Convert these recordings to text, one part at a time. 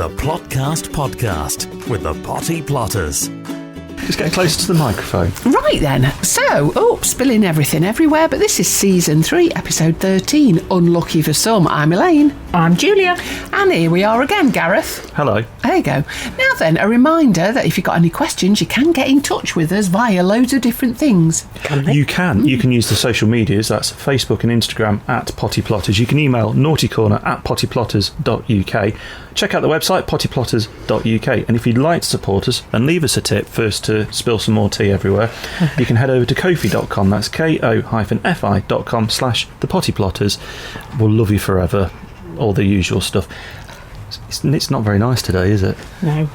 The Plotcast podcast with the Potty Plotters. Just get closer to the microphone. Right then, so, spilling everything everywhere, but this is Season 3, Episode 13, Unlucky for Some. I'm Elaine. I'm Julia. And here we are again, Gareth. Hello. There you go. Now then, a reminder that if you've got any questions, you can get in touch with us via loads of different things. You can use the social medias, that's Facebook and Instagram at Potty Plotters. You can email naughtycorner at pottyplotters.uk. Check out the website, pottyplotters.uk. And if you'd like to support us and leave us a tip for us to spill some more tea everywhere, you can head over to ko-fi.com. That's ko-fi.com/thepottyplotters. We'll love you forever. All the usual stuff. It's not very nice today, is it? No,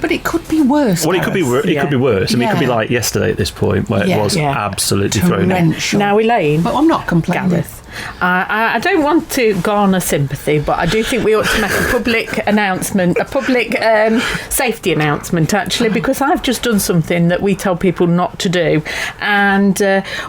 but it could be worse. Well, it could be worse. It could be worse. I mean, it could be like yesterday at this point, where it was absolutely thrown in. Now, Elaine. But I'm not complaining. Gareth, I don't want to garner sympathy, but I do think we ought to make a public announcement, a public safety announcement, actually, because I've just done something that we tell people not to do. And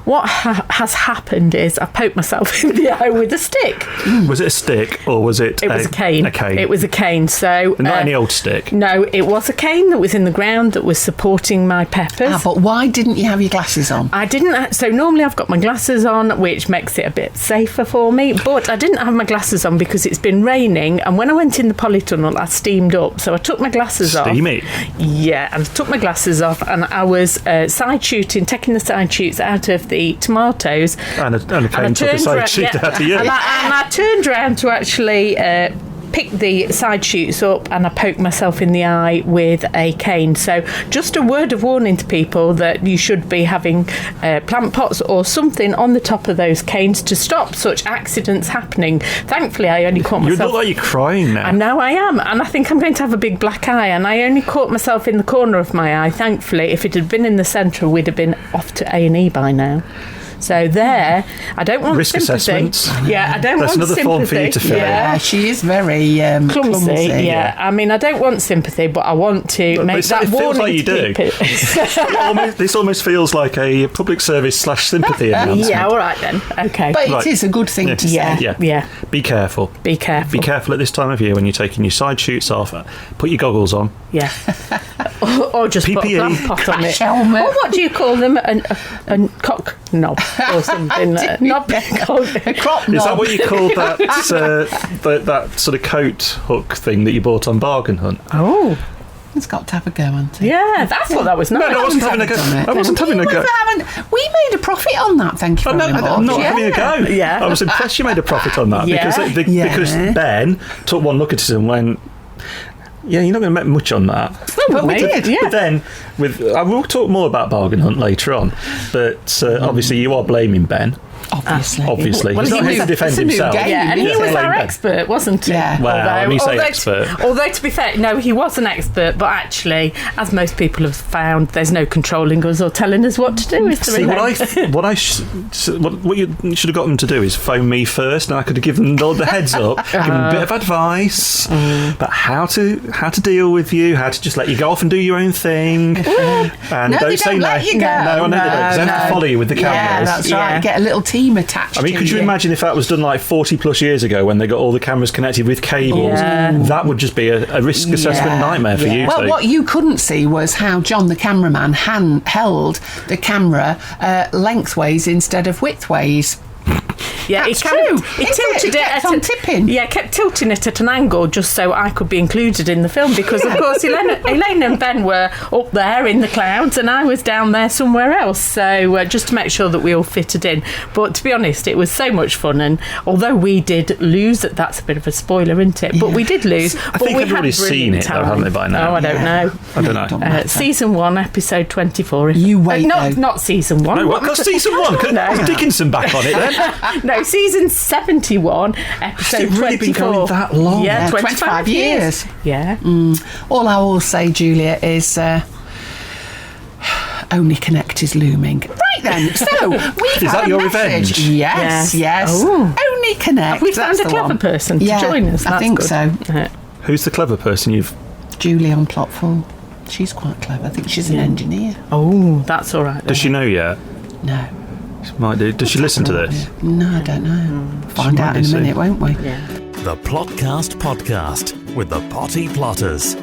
what has happened is I poked myself in the eye with a stick. Was it a stick or was it It was a cane. A cane. It was a cane. So not any old stick? No, it was a cane that was in the ground that was supporting my peppers. But why didn't you have your glasses on? I didn't. So normally I've got my glasses on, which makes it a bit safer for me, but I didn't have my glasses on because it's been raining, and when I went in the polytunnel I steamed up, so I took my glasses off. Steamy? Yeah, and I took my glasses off and I was side shooting, taking the side shoots out of the tomatoes, And a cane took a side shoot out of you. And I turned around to actually pick the side shoots up, and I poked myself in the eye with a cane. So just a word of warning to people that you should be having plant pots or something on the top of those canes to stop such accidents happening. Thankfully I only caught myself. You look like you're crying now. I know I am, and I think I'm going to have a big black eye, and I only caught myself in the corner of my eye. Thankfully, if it had been in the centre, we'd have been off to A&E by now. So there, I don't want risk sympathy. assessments. Yeah, I don't That's want sympathy. another form for you to fill in. Yeah, she is very clumsy. Yeah, I mean, I don't want sympathy, but I want to make that warning. It feels like you do. This almost feels like a public service / sympathy announcement. Yeah, all right then. Okay. But it is a good thing to say. Yeah. Be careful. Be careful. Be careful at this time of year when you're taking your side shoots off. Put your goggles on. Yeah. or just PPE. put a plant pot on it. Helmet. Or what do you call them? A cock knob or something. A crop knob. Is that what you called that that sort of coat hook thing that you bought on Bargain Hunt? Oh. It's got to have a go, hasn't it? Yeah, that's what that was. No, I wasn't having a go. I wasn't having a go. We made a profit on that, thank you very much. I'm not having a go. Yeah. I was impressed you made a profit on that because Ben took one look at it and went, yeah, you're not going to make much on that. But we did. Yeah. But then, we'll talk more about Bargain Hunt later on, but obviously you are blaming Ben. Obviously. Well, he's not here to defend himself. Yeah, and he was our expert, wasn't he? Yeah. Well, when you say expert. Although, to be fair, no, he was an expert, but actually, as most people have found, there's no controlling us or telling us what to do. See, what you should have got them to do is phone me first, and I could have given them the heads up, give them a bit of advice about how to deal with you, how to just let you go off and do your own thing. And don't say no. Let you go. No, I know they don't, because they have to follow you with the cameras. Yeah, that's right. Get a little team attached. I mean, could you imagine if that was done like 40 plus years ago when they got all the cameras connected with cables? Yeah. That would just be a risk assessment nightmare for you. Well, what you couldn't see was how John, the cameraman, held the camera lengthways instead of widthways. Yeah, That's true. He tilted it kept on tipping. Yeah, kept tilting it at an angle just so I could be included in the film because, of course, Elaine and Ben were up there in the clouds and I was down there somewhere else. So just to make sure that we all fitted in. But to be honest, it was so much fun. And although we did lose, that's a bit of a spoiler, isn't it? But we did lose. I think everybody's seen it, though, haven't they, by now? Oh, I don't know. I don't know. Season 1, episode 24. You wait, not season 1. No, what? Not season 1. Was Dickinson back on it then? No, season 71, episode 24. Has it really been going that long? Yeah, 25 years. Yeah. All I will say, Julia, is Only Connect is looming. Right then, so we've Is that your revenge? Yes. Oh. Only Connect. Have we found a clever person to join us? I think so. Who's the clever person you've... Julie on Plotful. She's quite clever. I think she's an engineer. Oh, that's all right. Does she know yet? No. She might do. Does she listen to this? No, I don't know. Find out in a minute, won't we? Yeah. The Plotcast podcast with the Potty Plotters.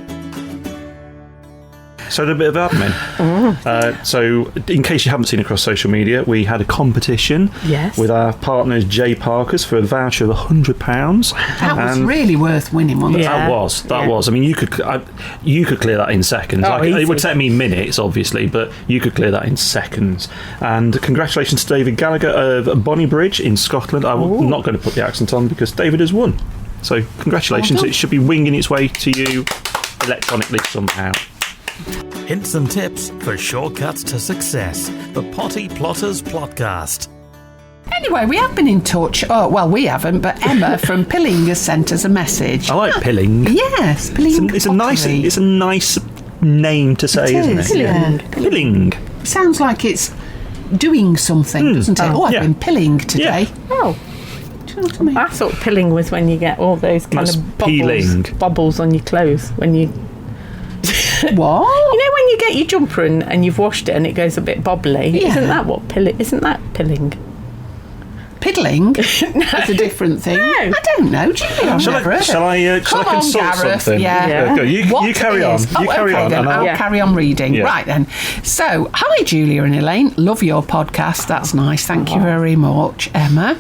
So a bit of admin. So in case you haven't seen across social media, we had a competition with our partners J Parkers for a voucher of £100. That was really worth winning, wasn't it? That was. I mean, you could clear that in seconds. It would take me minutes, obviously, but you could clear that in seconds. And congratulations to David Gallagher of Bonnybridge in Scotland. I'm not going to put the accent on because David has won. So congratulations. It should be winging its way to you electronically somehow. Hints and tips for shortcuts to success. The Potty Plotters Plotcast. Anyway, we have been in touch. Oh, well, we haven't, but Emma from Pilling has sent us a message. I like Pilling. Yes, Pilling. It's a nice name to say, isn't it? Yeah. Pilling. Sounds like it's doing something, doesn't it? I've been pilling today. Yeah. Oh. Do you know what I mean? I thought pilling was when you get all those kind of bobbles on your clothes when you... What? You know when you get your jumper and you've washed it and it goes a bit bobbly? Yeah. Isn't that what pilling? Isn't that pilling? Piddling? That's a different thing. No. I don't know, Julie. I've never heard Shall I Come consult on, Gareth. something? Yeah. Go. You carry on. You carry on. Then. And I'll carry on reading. Yeah. Right then. So, hi Julia and Elaine. Love your podcast. That's nice. Thank you very much, Emma.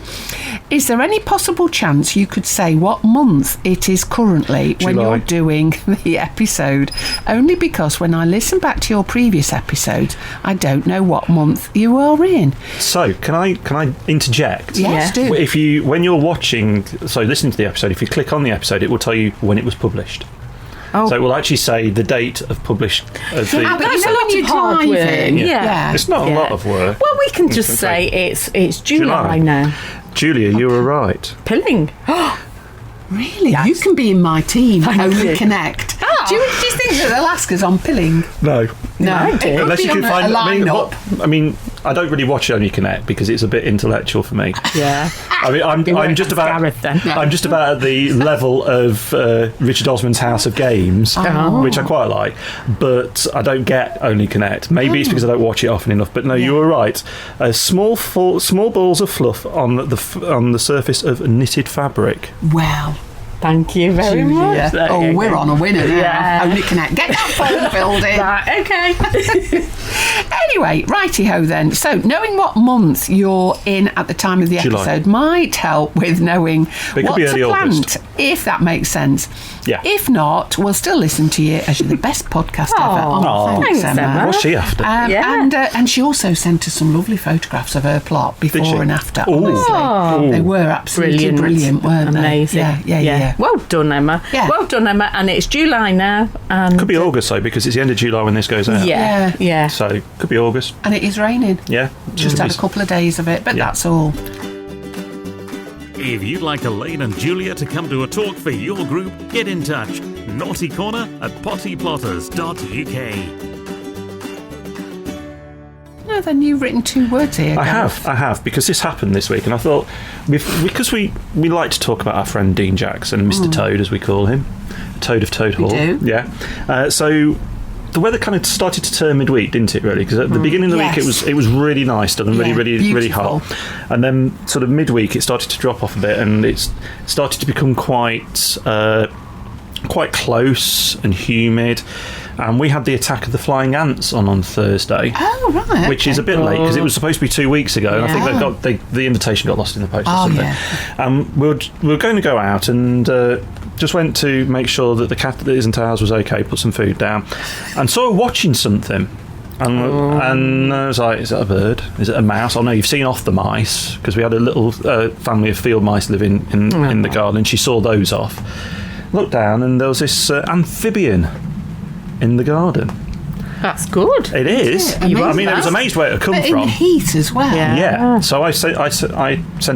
Is there any possible chance you could say what month it is currently when July. you're doing the episode? Only because when I listen back to your previous episodes, I don't know what month you are in. So, can I interject? Yes, do. When you're watching, so listening to the episode, if you click on the episode, it will tell you when it was published. Oh. So it will actually say the date of publish of the. but That's you a know lot when you're of hard driving. work. Yeah. It's not a lot of work. Well, we can just say it's July now. Julia, you were right. Pilling. Really? You can be in my team. Thank Only you. Connect. Oh. Do you think that they'll ask us on Pilling? No. No, I do. It Unless could you be can on find. a lineup. I mean, I don't really watch Only Connect because it's a bit intellectual for me. Yeah. I mean, I'm just about. Gareth, then. I'm just about at the level of Richard Osman's House of Games, which I quite like, but I don't get Only Connect. Maybe it's because I don't watch it often enough. But no, you were right. Small balls of fluff on the surface of knitted fabric. Well, Thank you very much. There you we're go. on a winner now. Yeah. Only Connect. Get that phone filled in. Right, okay. Anyway, righty-ho then. So, knowing what month you're in at the time of the July. episode might help with knowing It could what be to early plant, August. if that makes sense. Yeah. If not, we'll still listen to you as you're the best podcast ever. Aw. Thanks, Thanks, Emma. Emma. What's she after? Yeah. And she also sent us some lovely photographs of her plot Did she? before and after. Ooh. Honestly, they were absolutely brilliant, weren't they? Amazing. Yeah. Well done, Emma. Yeah. Well done, Emma. And it's July now. And Could be August though, because it's the end of July when this goes out. Yeah. So could be August. And it is raining. Yeah. Just had a couple of days of it, but Yeah. that's all. If you'd like Elaine and Julia to come to a talk for your group, get in touch. Naughty Corner at pottyplotters.uk. No, then you've written 2 words here. I Gareth. have, because this happened this week, and I thought, because we like to talk about our friend Dean Jackson, Mr. Toad, as we call him, Toad of Toad Hall. do. Yeah. So the weather kind of started to turn midweek, didn't it? Really, because at the beginning of the week it was really nice still and really hot, and then sort of midweek it started to drop off a bit, and it's started to become quite close and humid. And we had the attack of the flying ants on Thursday. Oh, right. Which is a bit late because it was supposed to be 2 weeks ago, and I think the invitation got lost in the post or something. Yeah. We were going to go out and just went to make sure that the cat that isn't ours was okay, put some food down, and saw her watching something. And I was like, is that a bird? Is it a mouse? Oh no, you've seen off the mice, because we had a little family of field mice living in the garden, and she saw those off. Looked down and there was this amphibian in the garden. That's good. It is. Amazing. I mean, I was amazed where it had come But from. in heat as well. Yeah. So I sent a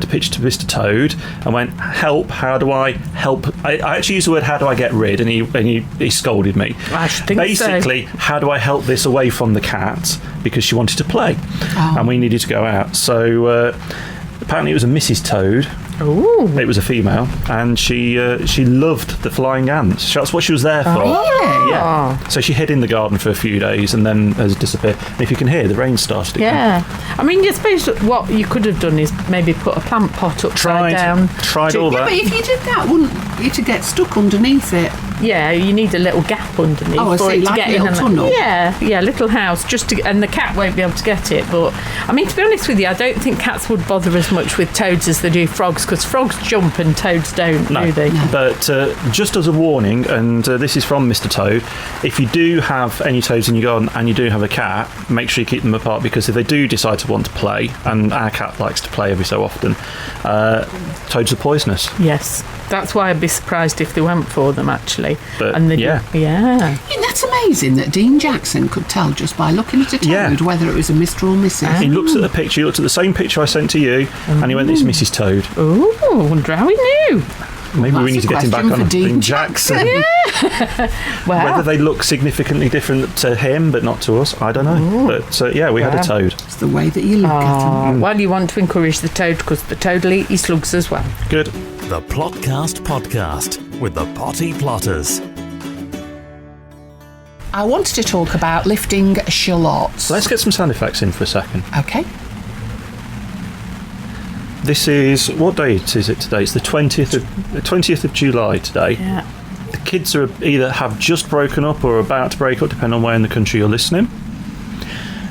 picture to Mr. Toad and went, help, how do I help? I actually used the word, how do I get rid? And he scolded me. I should think Basically, how do I help this away from the cat? Because she wanted to play. And we needed to go out. So apparently it was a Mrs. Toad Ooh. It was a female, and she loved the flying ants. That's what she was there for. Really? Yeah. So she hid in the garden for a few days and then has disappeared. And if you can hear, the rain started again. Yeah. I mean, I suppose what you could have done is maybe put a plant pot upside down. Tried all Yeah, that. but if you did that, wouldn't you get stuck underneath it? Yeah, you need a little gap underneath Oh, I for see, it to like get a in. little tunnel. Yeah, little house, and the cat won't be able to get it. But I mean, to be honest with you, I don't think cats would bother as much with toads as they do frogs, because frogs jump and toads don't, do they? No. But just as a warning, and this is from Mr. Toad, if you do have any toads in your garden and you do have a cat, make sure you keep them apart, because if they do decide to want to play, and our cat likes to play every so often, toads are poisonous. Yes, that's why I'd be surprised if they went for them, actually. But, and they yeah. Yeah. That's amazing that Dean Jackson could tell just by looking at a toad whether it was a Mr. or Mrs. He looks at the picture, he looked at the same picture I sent to you, and he went, "It's Mrs. Toad." Ooh, I wonder how he knew. Maybe we That's need to a get him back question on for Dean Jackson. Well, Whether they look significantly different to him but not to us, I don't know. But we had a toad. It's the way that you look at them. well, you want to encourage the toad, because the toad will eat his slugs as well. Good. The Plotcast podcast with the Potty Plotters. I wanted to talk about lifting shallots. Let's get some sound effects in for a second. Okay. This is, what date is it today? It's the 20th of July today. Yeah. The kids are either have just broken up or about to break up, depending on where in the country you're listening.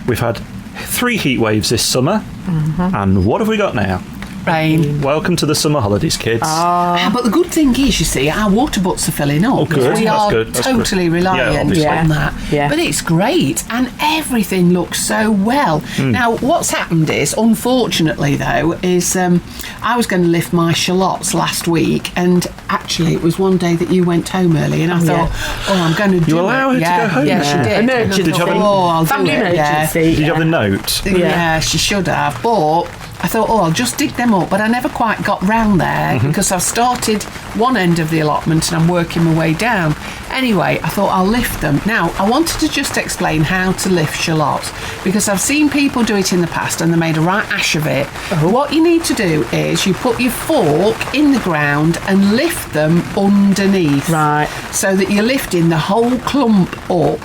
We've had 3 heat waves this summer, and what have we got now? Rain. Welcome to the summer holidays, kids. But the good thing is, you see, our water butts are filling up. Oh, good. We That's are good. That's totally good. reliant Yeah, obviously. on that. Yeah. But it's great, and everything looks so well. Now, what's happened is, unfortunately, though, is I was going to lift my shallots last week, and actually, it was one day that you went home early, and I thought, I'm going to do it. You allow her to go home Yeah, now? she did. Emergency. Did you have a- I'll Family do it. Yeah. emergency. Did you have the note? Yeah, she should have. But I thought, I'll just dig them up. But I never quite got round there because I've started one end of the allotment and I'm working my way down. Anyway, I thought I'll lift them. Now, I wanted to just explain how to lift shallots, because I've seen people do it in the past and they made a right ash of it. What you need to do is you put your fork in the ground and lift them underneath. Right. So that you're lifting the whole clump up.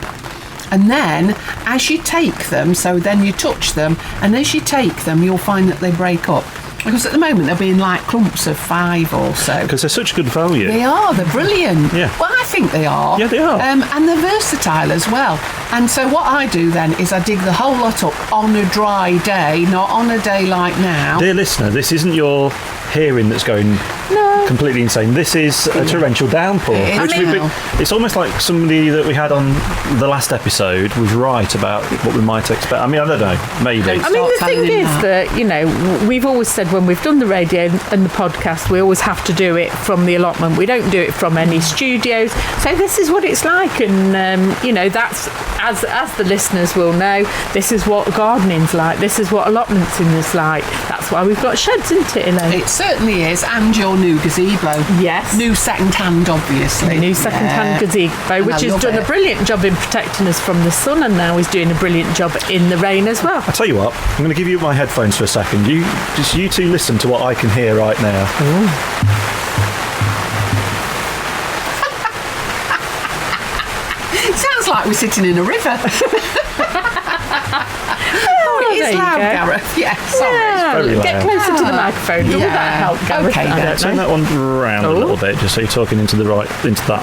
And then, as you take them, so then you touch them, and as you take them, you'll find that they break up. Because at the moment they're being like clumps of 5 or so. Because they're such good value. They are, they're brilliant. Yeah. Well, I think they are. Yeah, they are. And they're versatile as well. And so what I do then is I dig the whole lot up on a dry day, not on a day like now. Dear listener, this isn't your hearing that's going completely insane. This is a torrential downpour. It is. Which I we've know. it's almost like somebody that we had on the last episode was right about what we might expect. I mean, I don't know, maybe. I mean, the Start thing telling him is that, we've always said when we've done the radio and the podcast, we always have to do it from the allotment. We don't do it from any studios. So this is what it's like. And, that's, as the listeners will know, this is what gardening's like. This is what allotments is like. That's why we've got sheds, isn't it, Elaine? It certainly is. And your new gazebo. Yes. New second-hand, obviously. New second-hand gazebo, And which I has love done it. a brilliant job in protecting us from the sun, and now he's doing a brilliant job in the rain as well. I'll tell you what, I'm going to give you my headphones for a second. You two listen to what I can hear right now. It sounds like we're sitting in a river. It there is you loud, go. Gareth. Yeah, sorry. very Get loud. closer to the microphone. Will that help, Gareth? Okay, I then. don't Turn know. that one round a little bit, just so you're talking into that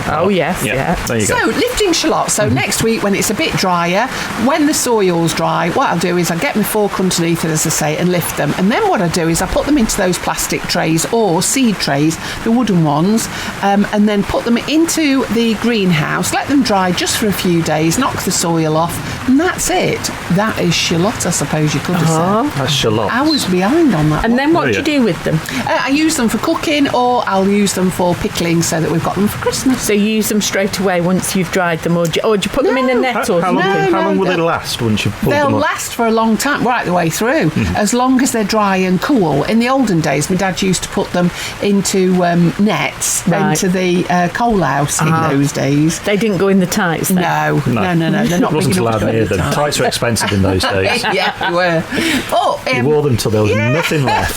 part. Oh, yes, yeah. There you So, go. lifting shallots. So, next week, when it's a bit drier, when the soil's dry, what I'll do is I get my fork underneath it, as I say, and lift them. And then what I do is I put them into those plastic trays or seed trays, the wooden ones, and then put them into the greenhouse, let them dry just for a few days, knock the soil off, and that's it. That is shallot, I suppose you could have said. That's shallots. I was behind on that And one. then what Oh, do you yeah. do with them? I use them for cooking, or I'll use them for pickling, so that we've got them for Christmas. So you use them straight away once you've dried them, or do you put them in a net How or long, something? how long will no. they last once you've pulled They'll them up? last for a long time, right the way through, Mm-hmm. as long as they're dry and cool. In the olden days, my dad used to put them into nets, Right. into the coal house in those days. They didn't go in the tights then? No, they're not big Wasn't enough. allowed near them. Tights were expensive in those days. Yeah, they were. But, You wore them till there was nothing left.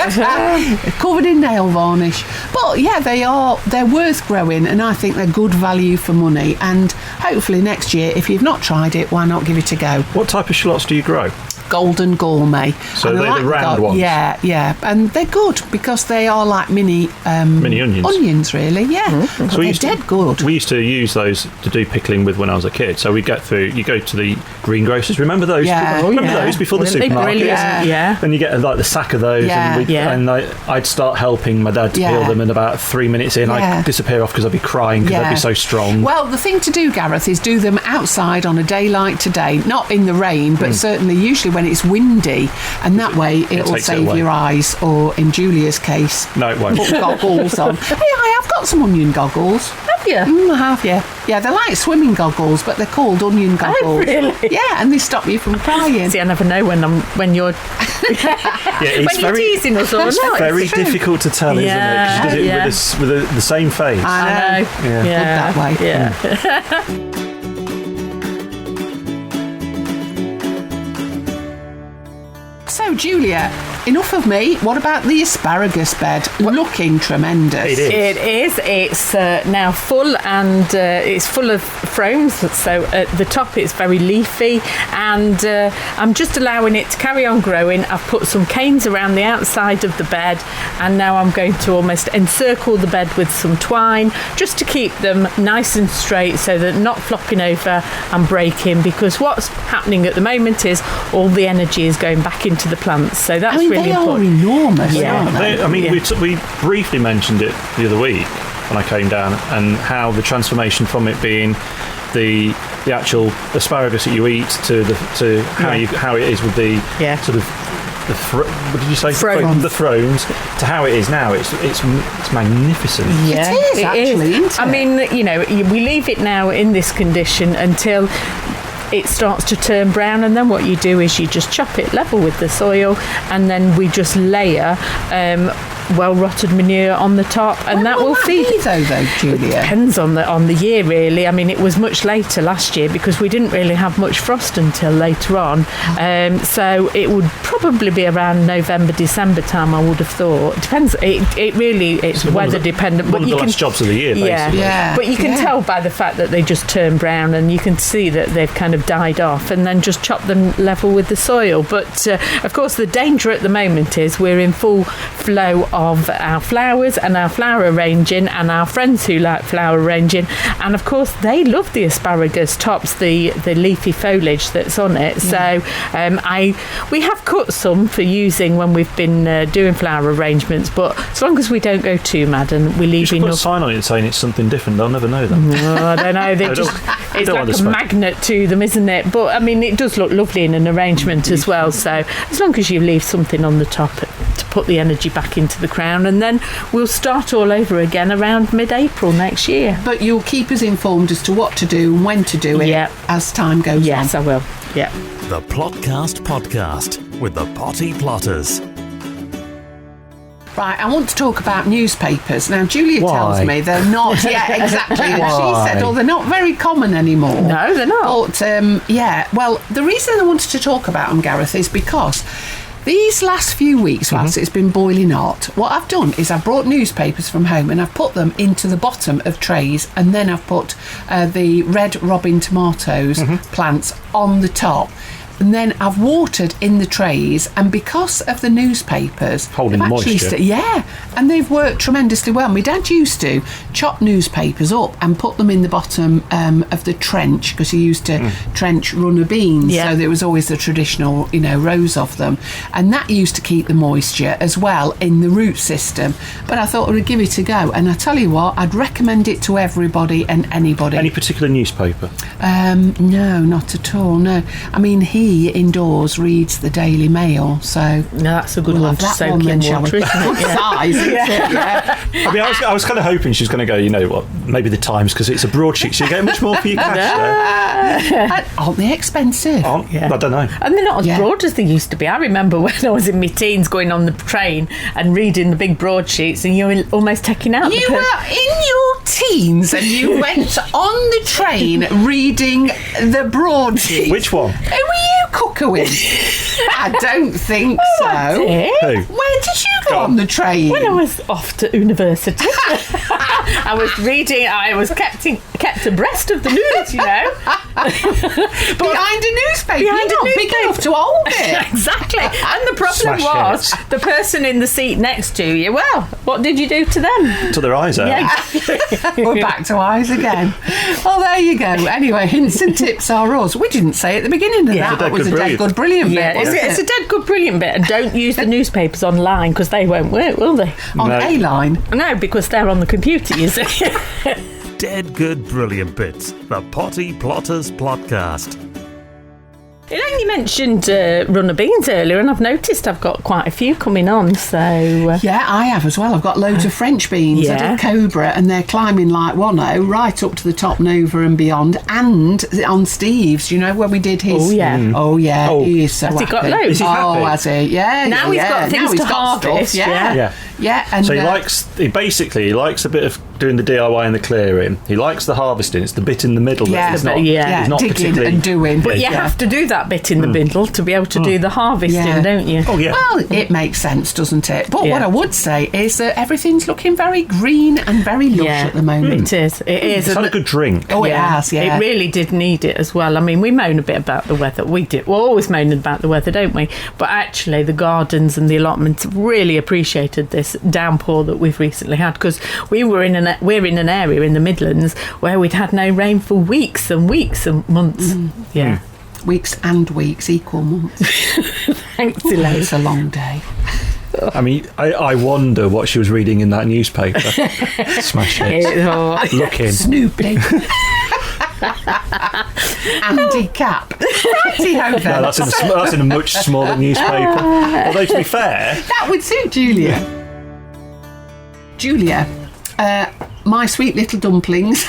covered in nail varnish. But yeah, they're worth growing, and I think they're good value for money. And hopefully next year, if you've not tried it, why not give it a go? What type of shallots do you grow? Golden gourmet. So they're the round ones? Yeah. And they're good because they are like mini onions. Onions, really, yeah. So They're dead good. We used to use those to do pickling with when I was a kid. So we'd get through, you go to the greengrocers, remember those? Yeah. Remember those before the supermarket? Yeah. And you get like the sack of those, and I'd start helping my dad to peel them, and about 3 minutes in, I'd disappear off because I'd be crying because they'd be so strong. Well, the thing to do, Gareth, is do them outside on a day like today, not in the rain, but certainly usually when it's windy, and that way it'll save your eyes, or in Julia's case, no, it won't. Put goggles on. Hey, I have got some onion goggles. Have you? I have, yeah. Yeah, they're like swimming goggles, but they're called onion goggles. Oh, really? Yeah, and they stop you from crying. See, I never know when you're teasing us or not. It's very difficult to tell, isn't it? She does it with the same face. I know. Yeah. Good that way. Yeah. So, Julia, enough of me. What about the asparagus bed? Looking tremendous. It is. It's now full, and it's full of fromes. So at the top it's very leafy, and I'm just allowing it to carry on growing. I've put some canes around the outside of the bed, and now I'm going to almost encircle the bed with some twine just to keep them nice and straight so they're not flopping over and breaking, because what's happening at the moment is all the energy is going back into the plants. So that's really important. They are enormous, aren't they? We briefly mentioned it the other week when I came down, and how the transformation from it being the actual asparagus that you eat to how it is with the sort of what did you say? The thrones to how it is now. It's magnificent. Yeah, it is actually. Isn't it? I mean, we leave it now in this condition until it starts to turn brown, and then what you do is you just chop it level with the soil, and then we just layer well-rotted manure on the top, and that will feed. Though, Julia? It depends on the year, really. I mean, it was much later last year because we didn't really have much frost until later on. So it would probably be around November, December time, I would have thought. It depends. It's weather dependent. One of the last jobs of the year, basically. Yeah. But you can tell by the fact that they just turn brown, and you can see that they've kind of died off, and then just chop them level with the soil. But of course, the danger at the moment is we're in full flow of our flowers and our flower arranging, and our friends who like flower arranging, and of course they love the asparagus tops, the leafy foliage that's on it. So we have cut some for using when we've been doing flower arrangements, but as long as we don't go too mad and we leave enough. Put a sign on it saying it's something different. They'll never know that. No, I don't know. It's like a magnet to them, isn't it? But I mean, it does look lovely in an arrangement as well. So as long as you leave something on the top to put the energy back into the crown, and then we'll start all over again around mid-April next year. But you'll keep us informed as to what to do and when to do it as time goes on. Yes, I will. Yeah. The Plotcast podcast with the Potty Plotters. Right, I want to talk about newspapers. Now, Julia tells me they're not... Yeah, exactly. She said, they're not very common anymore. No, they're not. But, well, the reason I wanted to talk about them, Gareth, is because these last few weeks, whilst it's been boiling hot, what I've done is I've brought newspapers from home and I've put them into the bottom of trays, and then I've put the red robin tomatoes plants on the top. And then I've watered in the trays, and because of the newspapers, holding the moisture, and they've worked tremendously well. My dad used to chop newspapers up and put them in the bottom of the trench, because he used to trench runner beans, so there was always the traditional, rows of them, and that used to keep the moisture as well in the root system. But I thought I would give it a go, and I tell you what, I'd recommend it to everybody and anybody. Any particular newspaper? No, not at all. No, I mean, he he indoors reads the Daily Mail, so No, that's a good we'll one have to that soak one in then, shall water, we? isn't Good it? Yeah. size, isn't it? Yeah. I mean, I was kind of hoping she was going to go, you know what, maybe the Times, because it's a broadsheet, so you get much more for your cash there. Aren't they expensive? Yeah. I don't know. And they're not as Yeah. broad as they used to be. I remember when I was in my teens going on the train and reading the big broadsheets, and you're almost taking out You were in your teens and you went on the train reading the broadsheet. Which one? Who were you cuckooing? I don't think so. Eh? Who? Where did you go Go on on. the train? When I was off to university, I was reading. I was kept abreast of the news, you know. Behind a newspaper. Behind You're a not big newspaper. enough to hold it. Exactly. And the problem Smash was hits. the person in the seat next to you. Well, what did you do to them? To their eyes out. Yeah, We're back to eyes again. Well, there you go. Anyway, hints and tips are us. We didn't say at the beginning of Yeah. that. It's a It was dead a good dead brilliant. good brilliant Yeah, bit, wasn't it's it? a dead good brilliant bit, and don't use the newspapers online because they won't work, will they? On No. A-line. No, because they're on the computer, you see. Dead good brilliant bits. The Potty Plotters Plotcast. Elaine, you mentioned runner beans earlier, and I've noticed I've got quite a few coming on, so... Yeah, I have as well. I've got loads of French beans. I Yeah. did Cobra, and they're climbing like Wano, right up to the top Nova and beyond. And on Steve's, you know, where we did his... Oh, yeah. Oh, yeah. Oh. He is so Has he happy. got loads? Is he Oh, happy? has he? Yeah. Now he's got things Now he's to got harvest, stuff. yeah. Yeah. Yeah, and So he likes a bit of doing the DIY and the clearing. He likes the harvesting. It's the bit in the middle Yeah. that he's not, Yeah. he's not digging particularly... and doing. But you have to do that bit in the middle to be able to do the harvesting, Yeah. don't you? Oh, yeah. Well, it makes sense, doesn't it? But Yeah. what I would say is that everything's looking very green and very lush at the moment. It is. It is. It's had And a good drink. Oh, it has, yeah. It really did need it as well. I mean, we moan a bit about the weather. We're always moaning about the weather, don't we? But actually, the gardens and the allotments really appreciated this downpour that we've recently had, because we're in an area in the Midlands where we'd had no rain for weeks and weeks and months. Yeah. Weeks and weeks equal months. Thanks, Elaine. It's a long day. I mean, I wonder what she was reading in that newspaper. Smash it. Looking. Snoopy. Andy Cap. Righty-ho then. No, that's in a much smaller newspaper. Although, to be fair, That would suit Julia. Julia, my sweet little dumplings,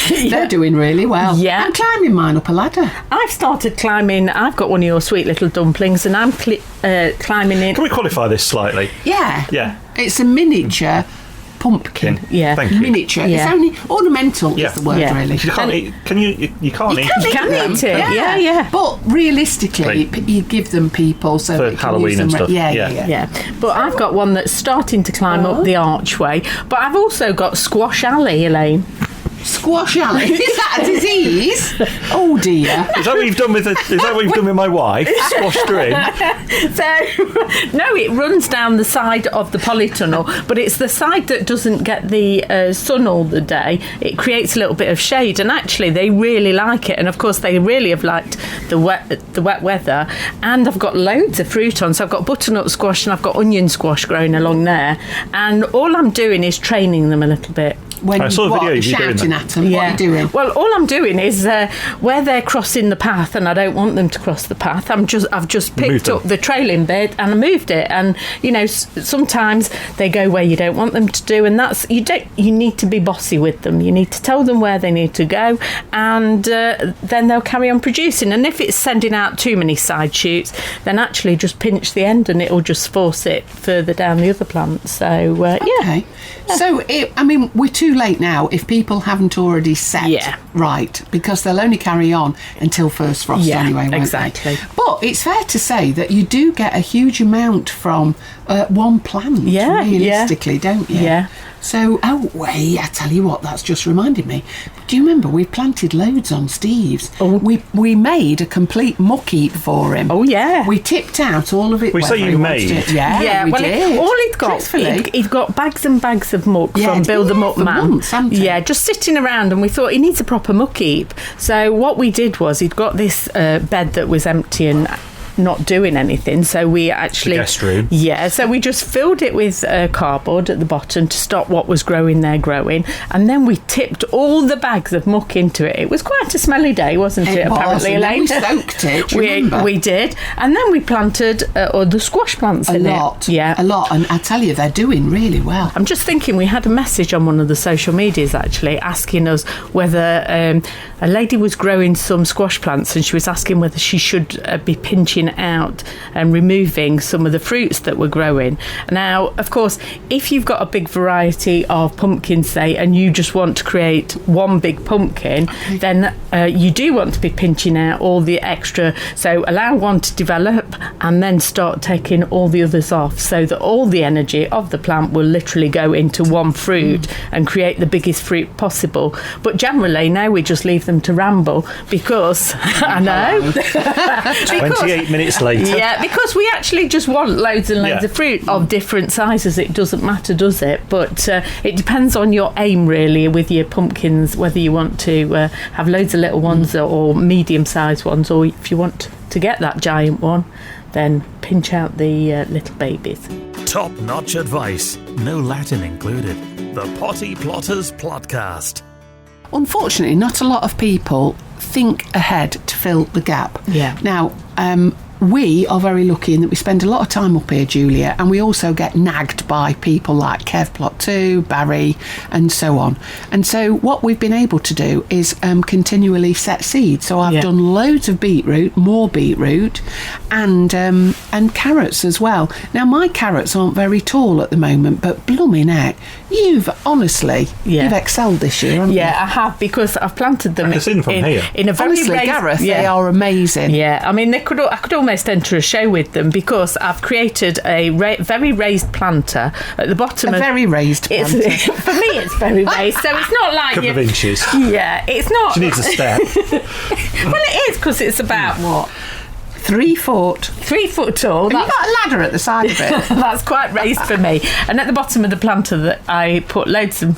they're doing really well. Yeah. I'm climbing mine up a ladder. I've started climbing. I've got one of your sweet little dumplings, and I'm climbing in. can we qualify this slightly? Yeah. Yeah. It's a miniature pumpkin. Yeah. Thank you. Miniature. Yeah. It's only ornamental Yeah. is the word, Yeah. really. You can't eat. Can you? You can't eat. You can them. eat it. Yeah. But realistically, you give them people so For they can Halloween use them. and stuff. Yeah. Yeah, but I've got one that's starting to climb up the archway. But I've also got Squash Alley, Elaine. Squash alley. Is that a disease? Oh dear. Is that what you've done with? Is that what you've done with my wife? Squashed her in. So, no, it runs down the side of the polytunnel, but it's the side that doesn't get the sun all the day. It creates a little bit of shade, and actually they really like it. And of course, they really have liked the wet weather. And I've got loads of fruit on, so I've got butternut squash and I've got onion squash growing along there. And all I'm doing is training them a little bit. When I saw a video of you doing shouting that. at them. What are you doing? Well, all I'm doing is where they're crossing the path, and I don't want them to cross the path. I've just picked up the trailing bit and I moved it. And you know, sometimes they go where you don't want them to do, and that's you need to be bossy with them. You need to tell them where they need to go, and then they'll carry on producing. And if it's sending out too many side shoots, then actually just pinch the end, and it'll just force it further down the other plant. So yeah. Okay. So, we're too late now if people haven't already set right, because they'll only carry on until first frost anyway, won't exactly. they? But it's fair to say that you do get a huge amount from one plant, realistically, don't you? Yeah. So, I tell you what, that's just reminded me. Do you remember we planted loads on Steve's? Oh. We made a complete muck heap for him. Oh, yeah. We tipped out all of it. We say whether you he wanted made. it. Yeah, we well, did. all he'd got, Truthfully. he'd got bags and bags of muck Yeah, from Build 'em Up for Man. months, hadn't he? Yeah, just sitting around, and we thought he needs a proper muck heap. So what we did was he'd got this bed that was empty, and not doing anything. So we actually... The guest room. Yeah, so we just filled it with cardboard at the bottom to stop what was growing there growing. And then we tipped all the bags of muck into it. It was quite a smelly day, wasn't it, apparently, Elaine? We soaked it, remember? We did. And then we planted the squash plants in it. Yeah. A lot. And I tell you, they're doing really well. I'm just thinking, we had a message on one of the social medias, actually, asking us whether a lady was growing some squash plants, and she was asking whether she should be pinching out and removing some of the fruits that were growing. Now, of course, if you've got a big variety of pumpkins, say, and you just want to create one big pumpkin, then you do want to be pinching out all the extra. So allow one to develop and then start taking all the others off, so that all the energy of the plant will literally go into one fruit and create the biggest fruit possible. But generally now we just leave them to ramble, because I know 28 minutes later. Yeah, because we actually just want loads and loads of fruit of different sizes. It doesn't matter, does it? But it depends on your aim, really, with your pumpkins, whether you want to have loads of little ones or medium-sized ones, or if you want to get that giant one, then pinch out the little babies. Top-notch advice, no Latin included. The Potty Plotters Plotcast. Unfortunately, not a lot of people think ahead to fill the gap. Yeah. Now, we are very lucky in that we spend a lot of time up here, Julia, and we also get nagged by people like Kev Plot 2, Barry, and so on. And so what we've been able to do is continually set seeds. So I've done loads of beetroot, more beetroot, and carrots as well. Now, my carrots aren't very tall at the moment, but blooming heck, you've excelled this year, haven't you? Yeah, I have, because I've planted them from here. In a very honestly, raised... Gareth, they are amazing. Yeah, I mean, I could almost enter a show with them, because I've created a very raised planter at the bottom. Very raised planter. For me, it's very raised, so it's not like... Couple of inches. Yeah, it's not... She needs a step. Well, it is, because it's about, what... 3 foot. 3 foot tall. And you've got a ladder at the side of it. That's quite raised for me. And at the bottom of the planter, that I put loads of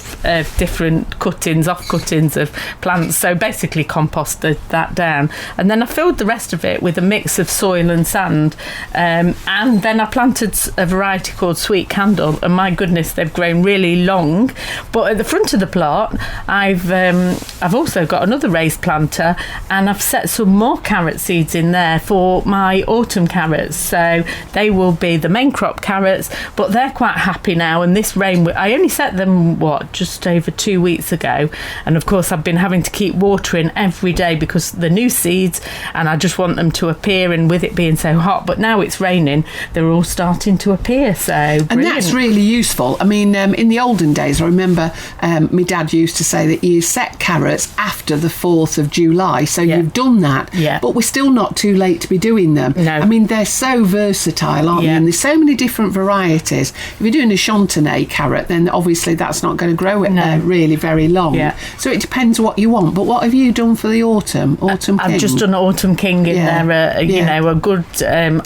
different cuttings of plants. So basically composted that down. And then I filled the rest of it with a mix of soil and sand. And then I planted a variety called Sweet Candle. And my goodness, they've grown really long. But at the front of the plot, I've also got another raised planter, and I've set some more carrot seeds in there for my autumn carrots. So they will be the main crop carrots, but they're quite happy now. And this rain, I only set them just over 2 weeks ago, and of course I've been having to keep watering every day because they're new seeds, and I just want them to appear. And with it being so hot, but now it's raining, they're all starting to appear. So brilliant. And that's really useful. I mean, in the olden days, I remember my dad used to say that you set carrots after the 4th of July. So you've done that, but we're still not too late to be doing them. No. I mean, they're so versatile, aren't they? And there's so many different varieties. If you're doing a Chantenay carrot, then obviously that's not going to grow really very long. So it depends what you want. But what have you done for the autumn? Autumn King? I've just done Autumn King in there, you know, a good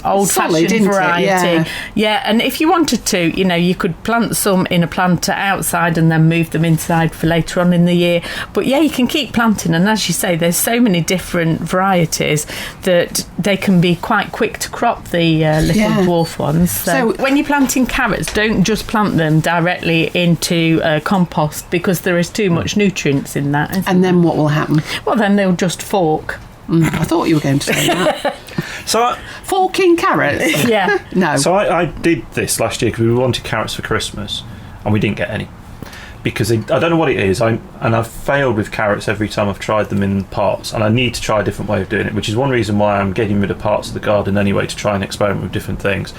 old-fashioned variety. Yeah, and if you wanted to, you know, you could plant some in a planter outside and then move them inside for later on in the year. But yeah, you can keep planting, and as you say, there's so many different varieties that they can be quite quick to crop, the little dwarf ones. So when you're planting carrots, don't just plant them directly into compost, because there is too much nutrients in that. And then what will happen? Well, then they'll just fork. I thought you were going to say that. So forking carrots? Yeah. No. So I did this last year because we wanted carrots for Christmas, and we didn't get any. Because I don't know what it is, and I've failed with carrots every time I've tried them in pots, and I need to try a different way of doing it, which is one reason why I'm getting rid of parts of the garden anyway, to try and experiment with different things.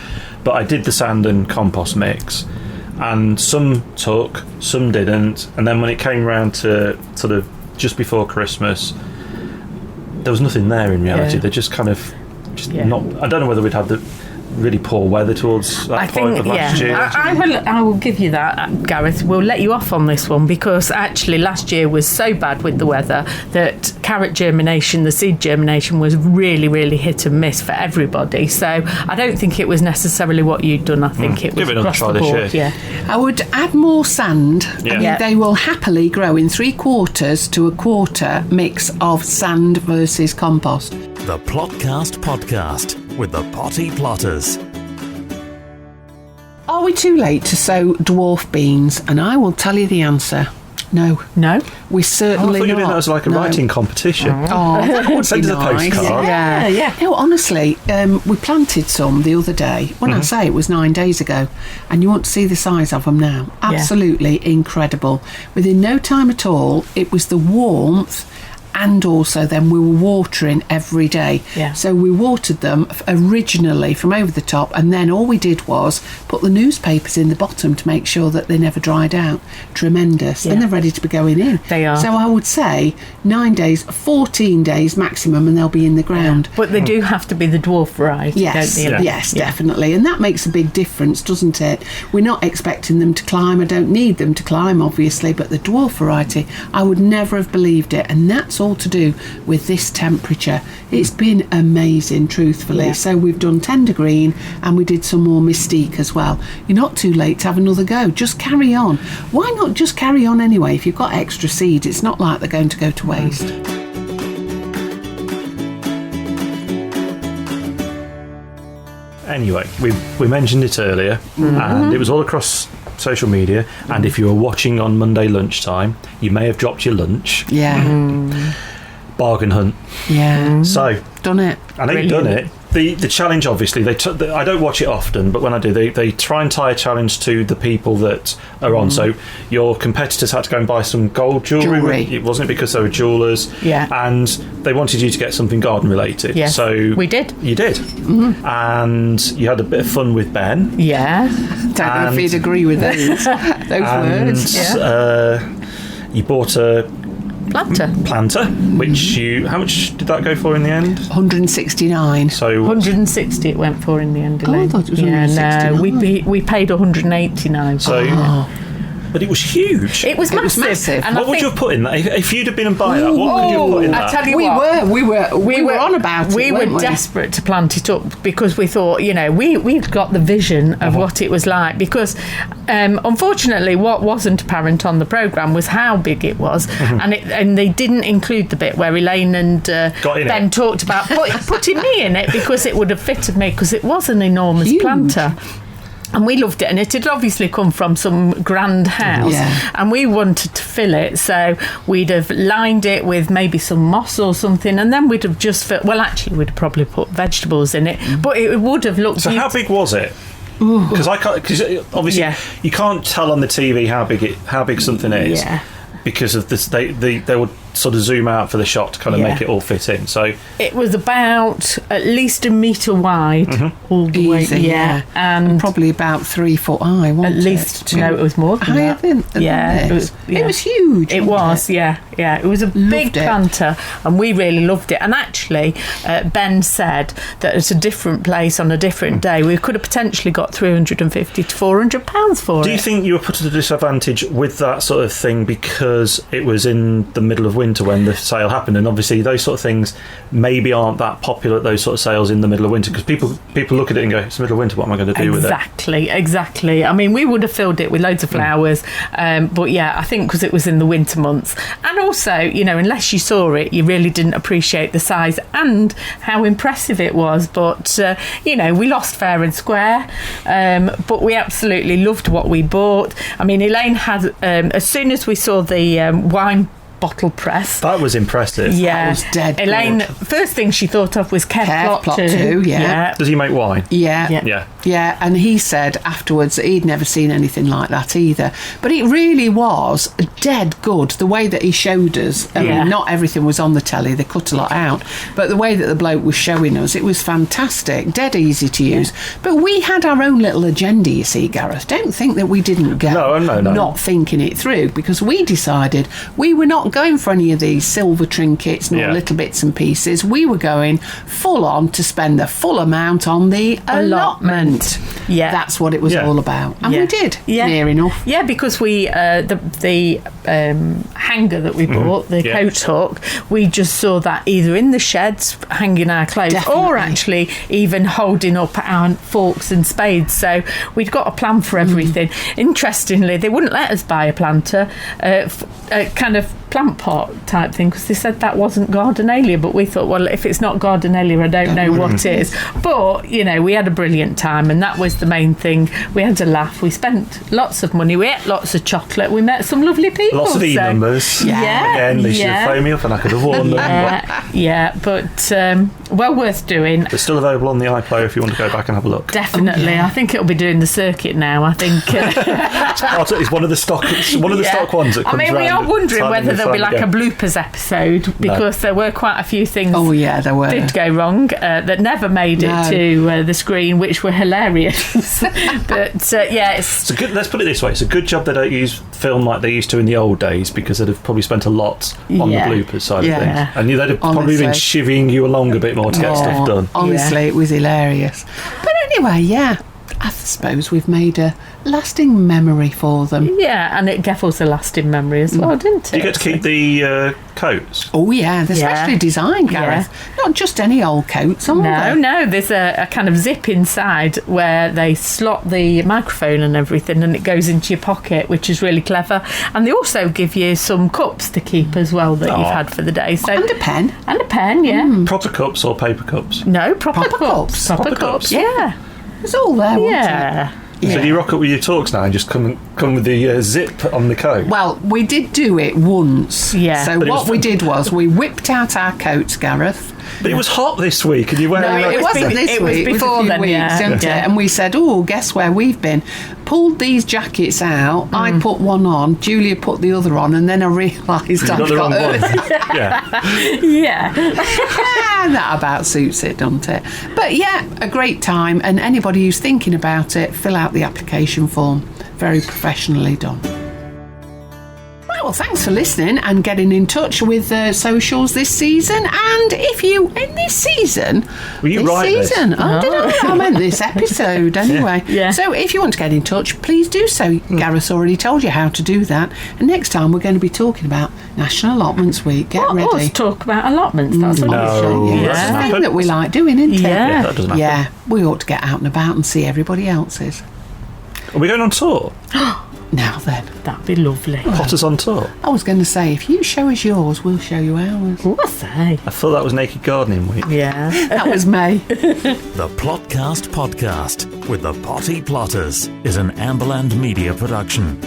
But I did the sand and compost mix, and some took, some didn't, and then when it came round to sort of just before Christmas, there was nothing there in reality. They're just kind of not... I don't know whether we'd had the really poor weather towards that point of last year. I will give you that, Gareth. We'll let you off on this one, because actually last year was so bad with the weather that carrot germination, the seed germination, was really, really hit and miss for everybody. So I don't think it was necessarily what you'd done. I think it was across the board. I would add more sand. I mean, they will happily grow in 3/4 to 1/4 mix of sand versus compost. The Plotcast Podcast. with the Potty Plotters. Are we too late to sow dwarf beans? And I will tell you the answer. No. No? We I certainly thought you meant not. that was like a No. writing competition. Oh, that would Send be us a nice. postcard. Yeah. No, honestly, we planted some the other day. When I say it was 9 days ago, and you want to see the size of them now. Absolutely incredible. Within no time at all, it was the warmth. And also then we were watering every day. Yeah. So we watered them originally from over the top, and then all we did was put the newspapers in the bottom to make sure that they never dried out. Tremendous. Yeah. And they're ready to be going in. They are. So I would say 9 days, 14 days maximum, and they'll be in the ground. But they do have to be the dwarf variety, Yes, don't they? yes, definitely. And that makes a big difference, doesn't it? We're not expecting them to climb. I don't need them to climb, obviously, but the dwarf variety, I would never have believed it. And that's all to do with this temperature. It's been amazing, truthfully. Yeah. So we've done tender green, and we did some more mystique as well. You're not too late to have another go. Just carry on. Why not just carry on anyway? If you've got extra seeds, it's not like they're going to go to waste. Anyway, we mentioned it earlier, and it was all across social media. And if you were watching on Monday lunchtime, you may have dropped your lunch. Yeah. Bargain hunt. Yeah. So, Done it. I know you've done it. The challenge, obviously, I don't watch it often, but when I do, they try and tie a challenge to the people that are on. So your competitors had to go and buy some gold jewellery. It wasn't because they were jewellers. Yeah. And they wanted you to get something garden related. Yes, So we did. You did. And you had a bit of fun with Ben. Yeah. Don't know if he'd agree with those words. You bought a planter, which how much did that go for in the end? 169. So 160 it went for in the end, Elaine. I thought it was no, 169. we paid 189. So, but it was huge. It was massive. And what would you have put in that? If you'd have been and buy that, what would you have put in that? I tell you We were on about it. We were weren't we? desperate to plant it up because we thought, we've got the vision of what it was like. Because unfortunately, what wasn't apparent on the programme was how big it was, and they didn't include the bit where Elaine and Ben talked about putting me in it because it would have fitted me because it was an enormous Huge. planter. And we loved it, and it had obviously come from some grand house, and we wanted to fill it, so we'd have lined it with maybe some moss or something, and then we'd have just actually we'd have probably put vegetables in it, but it would have looked So how big was it? Because obviously you can't tell on the TV how big something is, because of this. They would sort of zoom out for the shot to kind of make it all fit in. So it was about at least 1 metre wide all the way, and probably about 3 foot high. Wasn't at least it was more than higher that. than it was huge. It was, it was a big planter, and we really loved it. And actually, Ben said that at a different place on a different day, we could have potentially got £350 to £400 for it. Do you think you were put at a disadvantage with that sort of thing because it was in the middle of winter when the sale happened, and obviously those sort of things maybe aren't that popular, those sort of sales in the middle of winter, because people look at it and go, it's the middle of winter, what am I going to do with it? Exactly. I mean, we would have filled it with loads of flowers, but I think because it was in the winter months, and also, unless you saw it, you really didn't appreciate the size and how impressive it was. But we lost fair and square, but we absolutely loved what we bought. I mean, Elaine had as soon as we saw the wine bottle press. That was impressive. Yeah. That was dead Elaine, good. first thing she thought of was Kev Plot 2. Yeah. Does he make wine? Yeah, and he said afterwards that he'd never seen anything like that either. But it really was dead good, the way that he showed us. I mean, not everything was on the telly, they cut a lot out, but the way that the bloke was showing us, it was fantastic, dead easy to use. But we had our own little agenda, you see, Gareth. Don't think that we didn't go not thinking it through, because we decided we were not going for any of these silver trinkets nor little bits and pieces. We were going full on to spend the full amount on the allotment. Yeah, that's what it was all about, and we did near enough. Yeah, because we the hanger that we bought, the coat hook, we just saw that either in the sheds hanging our clothes, or actually even holding up our forks and spades. So we'd got a plan for everything. Interestingly, they wouldn't let us buy a planter, kind of stamp pot type thing, because they said that wasn't Gardnerella, but we thought, well, if it's not Gardnerella, I don't know what is. But, you know, we had a brilliant time, and that was the main thing. We had a laugh. We spent lots of money. We ate lots of chocolate. We met some lovely people. Lots of numbers. Yeah. Again, they should have phoned me up and I could have worn them. Yeah, but well worth doing. They're still available on the iPlayer if you want to go back and have a look. Definitely. I think it'll be doing the circuit now. I think It's one of the stock. It's one of the stock ones that comes we are wondering whether there'll be like a bloopers episode, because there were quite a few things. Oh yeah, there were. Did go wrong that never made it to the screen, which were hilarious. But it's a good. Let's put it this way: it's a good job they don't use film like they used to in the old days, because they'd have probably spent a lot on the bloopers side of things, and they'd have probably been shivvying you along a bit more to get stuff done. Honestly, it was hilarious. But anyway, I suppose we've made a lasting memory for them. Yeah, and it gave us a lasting memory as well, didn't it? Do you get to keep the coats? Oh yeah, they're specially designed, Gareth. Not just any old coats, are they? No, there's a kind of zip inside where they slot the microphone and everything, and it goes into your pocket, which is really clever. And they also give you some cups to keep as well that you've had for the day. So and a pen. And a pen, yeah. Proper cups or paper cups? No, proper cups. Proper cups, yeah. It's all there, wasn't it? So do you rock up with your talks now and just come with the zip on the coat? Well, we did do it once. Yeah. So what we did was we whipped out our coats, Gareth. But it was hot this week, and you weren't. No, it wasn't this week. It was before then, wasn't it? And we said, "Oh, guess where we've been?" Pulled these jackets out. I put one on. Julia put the other on, and then I realised I'd got hers. Yeah. That about suits it, doesn't it? But yeah, a great time. And anybody who's thinking about it, fill out the application form. Very professionally done. Well, thanks for listening and getting in touch with socials this season. And if you, in this season... Were you right this? I don't know. I meant this episode anyway. Yeah. So if you want to get in touch, please do so. Gareth already told you how to do that. And next time we're going to be talking about National Allotments Week. Get ready. Let's talk about allotments. That's what That's the thing that we like doing, isn't it? Yeah. That doesn't happen. Yeah, we ought to get out and about and see everybody else's. Are we going on tour? Now then. That'd be lovely. Potters on tour? I was going to say, if you show us yours, we'll show you ours. What's that? I thought that was Naked Gardening Week. Yeah. That was May. The Plotcast Podcast with the Potty Plotters is an Amberland Media production.